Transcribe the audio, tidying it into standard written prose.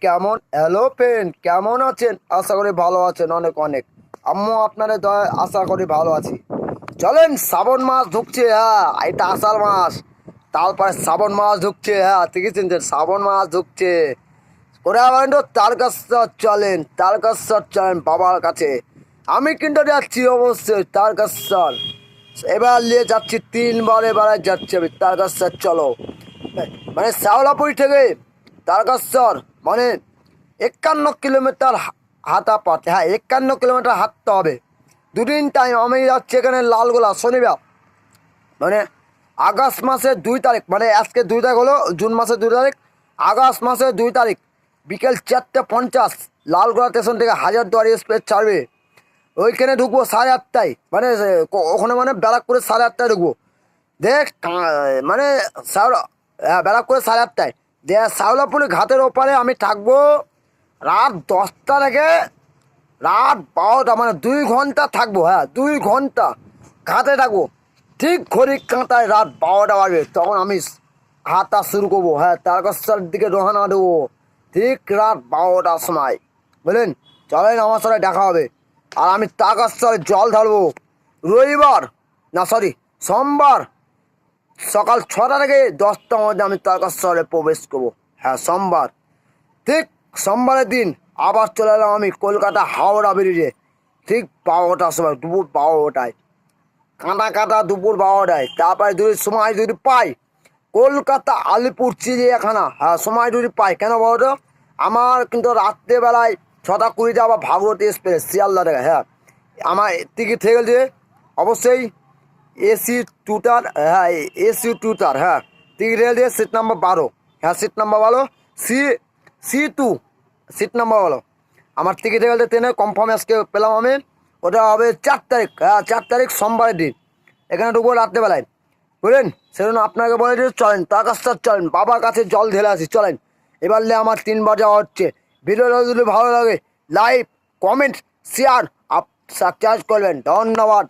কেমন hello friend, কেমন আছেন? আশা করি ভালো আছেন। অনেক অনেক আম্মু আপনাদের দয়া আশা করি ভালো আছি। চলেন, শ্রাবণ মাস ঢুকছে। হ্যাঁ, এটা আষাঢ় মাস, তারপরে শ্রাবণ মাস ঢুকছে। হ্যাঁ, ঠিকই চিনছেন, শ্রাবণ মাস ঢুকছে। করে আবার তারকেশ্বর চলেন, তারকেশ্বর চলেন বাবার কাছে। আমি কিন্তু যাচ্ছি অবশ্যই তারকেশ্বর। এবার নিয়ে যাচ্ছি 3 বার, এবারে যাচ্ছি আমি তারকেশ্বর। চলো, মানে শ্যাওলাপুরি থেকে তারকেশ্বর মানে 51 কিলোমিটার হাঁটা পথ। হ্যাঁ, 51 কিলোমিটার হাঁটতে হবে। 2 দিন টাইম। আমি যাচ্ছি এখানে লালগোলা শনিবার, মানে আগস্ট মাসের 2 তারিখ, মানে আজকে 2 তারিখ হলো, জুন মাসের 2 তারিখ, আগস্ট মাসের 2 তারিখ বিকেল 4:50 লালগোলা স্টেশন থেকে হাজারদুয়ারি এক্সপ্রেস ছাড়বে। ওইখানে ঢুকবো 8:30টায়, মানে ওখানে মানে ব্যারাকপুরে 8:30টায় ঢুকবো। দেখ মানে হ্যাঁ, ব্যারাকপুরে 8:30টায়। শ্যাওলাপুরি ঘাটের ওপারে আমি থাকবো রাত 10টা থেকে রাত 12টা, মানে 2 ঘন্টা থাকবো। হ্যাঁ, 2 ঘন্টা ঘাটে থাকবো। ঠিক ঘড়ির কাঁটায় রাত 12টা বাজবে, তখন আমি হাঁটা শুরু করবো। হ্যাঁ, তারকেশ্বরের দিকে রওনা দেবো ঠিক রাত 12টার সময়। বুঝলেন? চলেন, আমার সাথে দেখা হবে। আর আমি তারকেশ্বরে জল ঢালবো রবিবার, না সরি, সোমবার সকাল 6টা থেকে 10টার মধ্যে আমি তারকেশ্বরে প্রবেশ করবো। হ্যাঁ, সোমবার। ঠিক সোমবারের দিন আবার চলে এলাম আমি কলকাতা হাওড়া ব্রিজে ঠিক 12টার সময়, দুপুর 12টায়। কাঁটা কাঁটা দুপুর 12টায়। তারপরে সময় যদি পাই কলকাতা আলিপুর চিড়িয়াখানা। হ্যাঁ, সময় যদি পাই। কেন বলো তো? আমার কিন্তু রাত্রেবেলায় 6:20 আবার ভাগরতী এক্সপ্রেস শিয়ালদা থেকে। হ্যাঁ, আমার টিকিট থেকে গেছে অবশ্যই এসি টুটার। হ্যাঁ, এসি টুটার। হ্যাঁ, টিকিট রেল দিয়ে সিট নাম্বার 12। হ্যাঁ, সিট নাম্বার বলো সি 2, সিট নাম্বার বলো। আমার টিকিট গেলে ট্রেনে কনফার্ম আজকে পেলাম আমি। ওটা হবে 4 তারিখ। হ্যাঁ, 4 তারিখ সোমবারের দিন। এখানে ঢুকবো রাত্রেবেলায়। বুঝলেন? সেজন্য আপনাকে বলে দিয়ে চলেন তারকেশ্বর চলেন, বাবার কাছে জল ঢেলে আসি। চলেন, এবার আমার 3 বার যাওয়া হচ্ছে। ভিডিওটা যদি ভালো লাগে লাইক, কমেন্ট, শেয়ার সাবস্ক্রাইব করবেন। ধন্যবাদ।